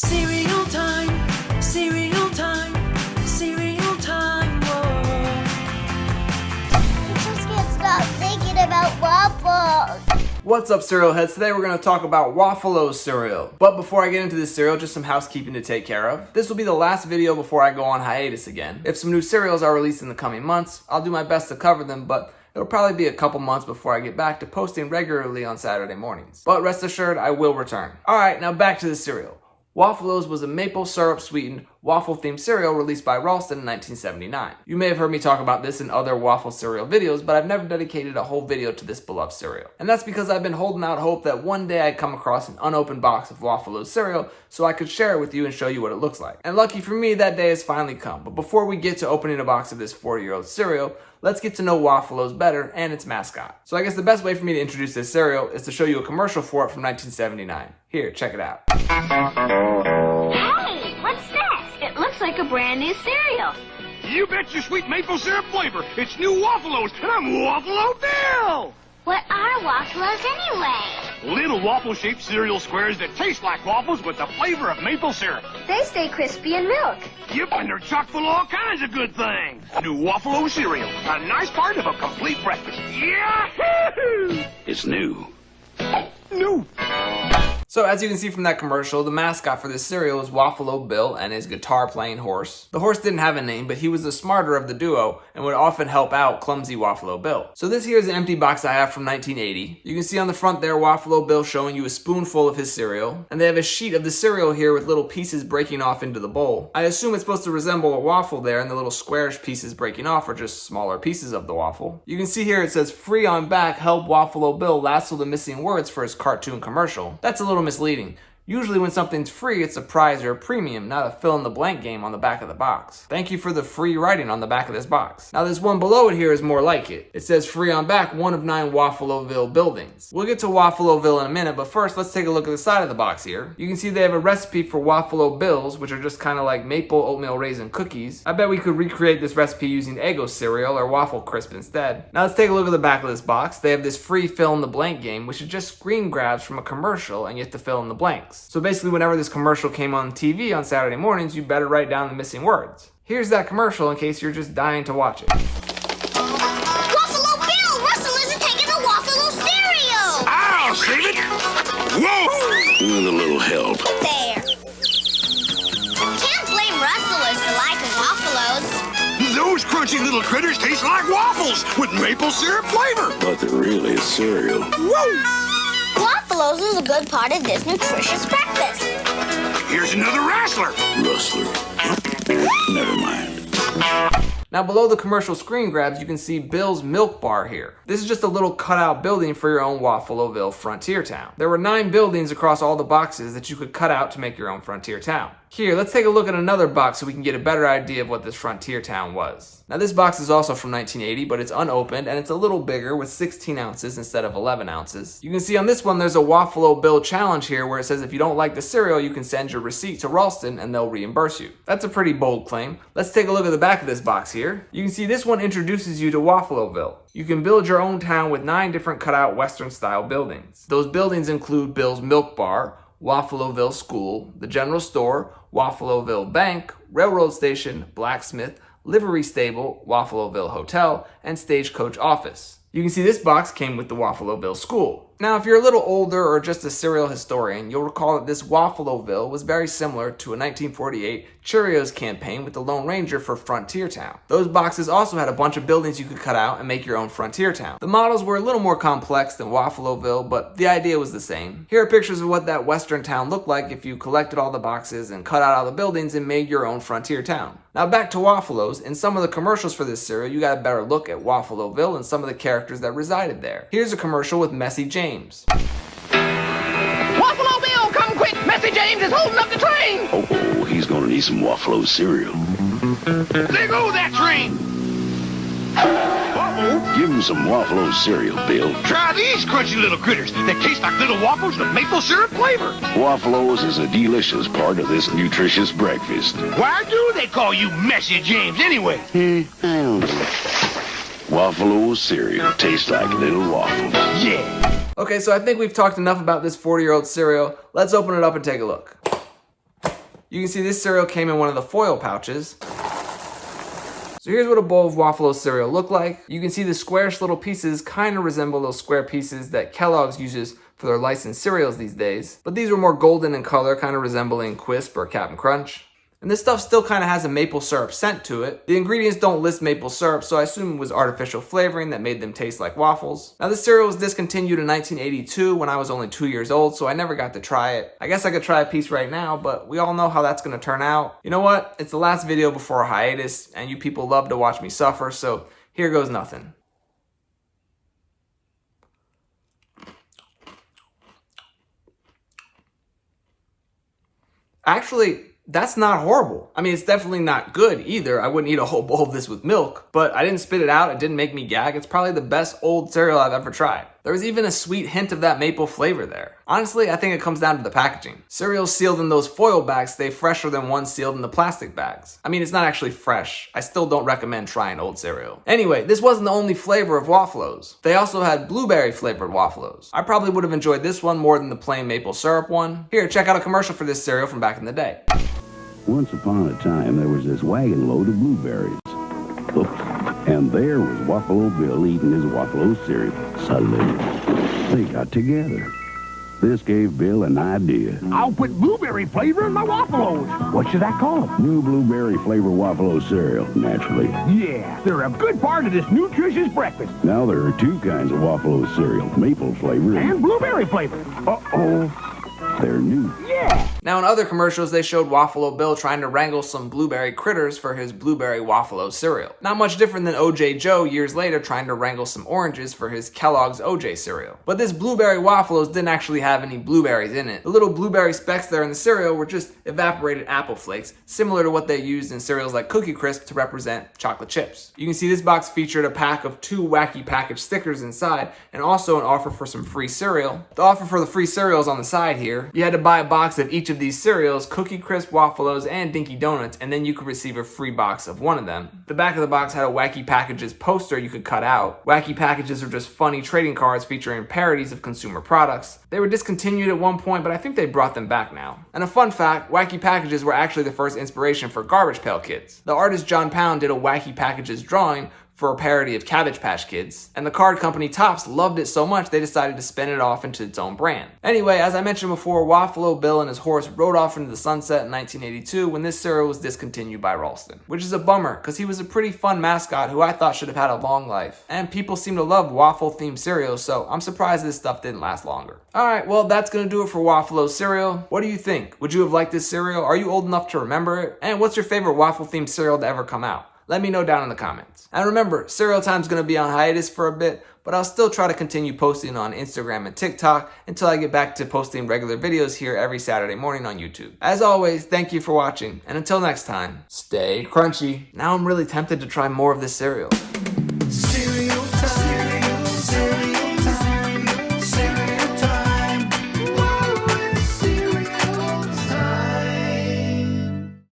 Cereal time, cereal time, cereal time, whoa. I just can't stop thinking about waffles. What's up, cereal heads? Today we're going to talk about Waffalo's cereal. But before I get into this cereal, just some housekeeping to take care of. This will be the last video before I go on hiatus again. If some new cereals are released in the coming months, I'll do my best to cover them, but it'll probably be a couple months before I get back to posting regularly on Saturday mornings. But rest assured, I will return. Alright, now back to the cereal. Waffalo's was a maple syrup sweetened waffle-themed cereal released by Ralston in 1979. You may have heard me talk about this in other waffle cereal videos, but I've never dedicated a whole video to this beloved cereal. And that's because I've been holding out hope that one day I'd come across an unopened box of Waffalo's cereal so I could share it with you and show you what it looks like. And lucky for me, that day has finally come. But before we get to opening a box of this 40-year-old cereal, let's get to know Waffalo's better and its mascot. So I guess the best way for me to introduce this cereal is to show you a commercial for it from 1979. Here, check it out. Hey, what's this? It looks like a brand new cereal. You bet your sweet maple syrup flavor. It's new Waffalo's, and I'm Waffalo Bill. What are waffles anyway? Little waffle-shaped cereal squares that taste like waffles with the flavor of maple syrup. They stay crispy in milk. Yep, and they're chock full of all kinds of good things. New Waffalo cereal, a nice part of a complete breakfast. Yahoo! It's new. New. So as you can see from that commercial, the mascot for this cereal is Waffalo Bill and his guitar-playing horse. The horse didn't have a name, but he was the smarter of the duo and would often help out clumsy Waffalo Bill. So this here is an empty box I have from 1980. You can see on the front there Waffalo Bill showing you a spoonful of his cereal. And they have a sheet of the cereal here with little pieces breaking off into the bowl. I assume it's supposed to resemble a waffle there, and the little squarish pieces breaking off are just smaller pieces of the waffle. You can see here it says, "Free on back, help Waffalo Bill lasso the missing words for his cartoon commercial." That's a little misleading. Usually when something's free, it's a prize or a premium, not a fill-in-the-blank game on the back of the box. Thank you for the free writing on the back of this box. Now this one below it here is more like it. It says free on back, 1 of 9 Waffaloville buildings. We'll get to Waffaloville in a minute, but first let's take a look at the side of the box here. You can see they have a recipe for Waffalo Bills, which are just kind of like maple oatmeal raisin cookies. I bet we could recreate this recipe using Eggo cereal or Waffle Crisp instead. Now let's take a look at the back of this box. They have this free fill-in-the-blank game, which is just screen grabs from a commercial and you have to fill in the blanks. So basically whenever this commercial came on TV on Saturday mornings, you better write down the missing words. Here's that commercial in case you're just dying to watch it. Waffalo Bill! Russell isn't taking the Waffalo cereal! I'll save it. Whoa! With a little help. There. Can't blame Rustlers for liking Waffalos. Those crunchy little critters taste like waffles with maple syrup flavor. But they're really cereal. Whoa! Waffalos is a good part of this nutritious breakfast. Here's another wrestler. Rustler. Never mind. Now below the commercial screen grabs, you can see Bill's Milk Bar here. This is just a little cutout building for your own Waffaloville frontier town. There were 9 buildings across all the boxes that you could cut out to make your own frontier town. Here, let's take a look at another box so we can get a better idea of what this frontier town was. Now this box is also from 1980, but it's unopened and it's a little bigger with 16 ounces instead of 11 ounces. You can see on this one there's a Waffalo Bill challenge here where it says if you don't like the cereal, you can send your receipt to Ralston and they'll reimburse you. That's a pretty bold claim. Let's take a look at the back of this box here. You can see this one introduces you to Waffloville. You can build your own town with 9 different cutout Western style buildings. Those buildings include Bill's Milk Bar, Waffaloville School, the General Store, Waffaloville Bank, Railroad Station, Blacksmith, Livery Stable, Waffaloville Hotel, and Stagecoach Office. You can see this box came with the Waffaloville School. Now, if you're a little older or just a cereal historian, you'll recall that this Waffaloville was very similar to a 1948 Cheerios campaign with the Lone Ranger for Frontier Town. Those boxes also had a bunch of buildings you could cut out and make your own Frontier Town. The models were a little more complex than Waffaloville, but the idea was the same. Here are pictures of what that Western town looked like if you collected all the boxes and cut out all the buildings and made your own Frontier Town. Now back to Waffalos. In some of the commercials for this cereal, you got a better look at Waffaloville and some of the characters that resided there. Here's a commercial with Messy James. Waffalo Bill, come quick! Messy James is holding up the train! Oh, he's gonna need some Waffalo cereal. There goes that train! Uh-oh! Give him some Waffalo cereal, Bill. Try these crunchy little critters that taste like little waffles with maple syrup flavor. Waffalo's is a delicious part of this nutritious breakfast. Why do they call you Messy James anyway? I don't know. Waffalo's cereal tastes like little waffles. Yeah. Okay, so I think we've talked enough about this 40-year-old cereal. Let's open it up and take a look. You can see this cereal came in one of the foil pouches. So here's what a bowl of Waffalo cereal looked like. You can see the squarish little pieces kind of resemble those square pieces that Kellogg's uses for their licensed cereals these days. But these were more golden in color, kind of resembling Quisp or Cap'n Crunch. And this stuff still kind of has a maple syrup scent to it. The ingredients don't list maple syrup, so I assume it was artificial flavoring that made them taste like waffles. Now this cereal was discontinued in 1982 when I was only 2 years old, so I never got to try it. I guess I could try a piece right now, but we all know how that's gonna turn out. You know what? It's the last video before a hiatus, and you people love to watch me suffer, so here goes nothing. Actually, that's not horrible. I mean, it's definitely not good either. I wouldn't eat a whole bowl of this with milk, but I didn't spit it out. It didn't make me gag. It's probably the best old cereal I've ever tried. There was even a sweet hint of that maple flavor there. Honestly, I think it comes down to the packaging. Cereals sealed in those foil bags stay fresher than ones sealed in the plastic bags. I mean, it's not actually fresh. I still don't recommend trying old cereal. Anyway, this wasn't the only flavor of Wafflos. They also had blueberry flavored Wafflos. I probably would have enjoyed this one more than the plain maple syrup one. Here, check out a commercial for this cereal from back in the day. Once upon a time, there was this wagon load of blueberries. Oops. And there was Waffalo Bill eating his Waffalo cereal. Suddenly, they got together. This gave Bill an idea. I'll put blueberry flavor in my Wafflos. What should I call them? New blueberry flavor Waffalo cereal, naturally. Yeah, they're a good part of this nutritious breakfast. Now there are two kinds of Waffalo cereal, maple flavor And blueberry flavor. Uh-oh. they're new. Yeah. Now in other commercials, they showed Waffalo Bill trying to wrangle some blueberry critters for his blueberry Waffalo cereal. Not much different than OJ Joe years later trying to wrangle some oranges for his Kellogg's OJ cereal. But this blueberry Wafflos didn't actually have any blueberries in it. The little blueberry specks there in the cereal were just evaporated apple flakes, similar to what they used in cereals like Cookie Crisp to represent chocolate chips. You can see this box featured a pack of 2 wacky package stickers inside and also an offer for some free cereal. The offer for the free cereal is on the side here. You had to buy a box of each of these cereals, Cookie Crisp, Wafflos, and Dinky Donuts, and then you could receive a free box of one of them. The back of the box had a Wacky Packages poster you could cut out. Wacky Packages are just funny trading cards featuring parodies of consumer products. They were discontinued at one point, but I think they brought them back now. And a fun fact, Wacky Packages were actually the first inspiration for Garbage Pail Kids. The artist John Pound did a Wacky Packages drawing for a parody of Cabbage Patch Kids, and the card company Topps loved it so much they decided to spin it off into its own brand. Anyway, as I mentioned before, Waffalo Bill and his horse rode off into the sunset in 1982 when this cereal was discontinued by Ralston, which is a bummer because he was a pretty fun mascot who I thought should have had a long life. And people seem to love waffle-themed cereals, so I'm surprised this stuff didn't last longer. Alright, well that's gonna do it for Waffalo cereal. What do you think? Would you have liked this cereal? Are you old enough to remember it? And what's your favorite waffle-themed cereal to ever come out? Let me know down in the comments. And remember, Cereal Time's gonna be on hiatus for a bit, but I'll still try to continue posting on Instagram and TikTok until I get back to posting regular videos here every Saturday morning on YouTube. As always, thank you for watching, and until next time, stay crunchy. Now I'm really tempted to try more of this cereal.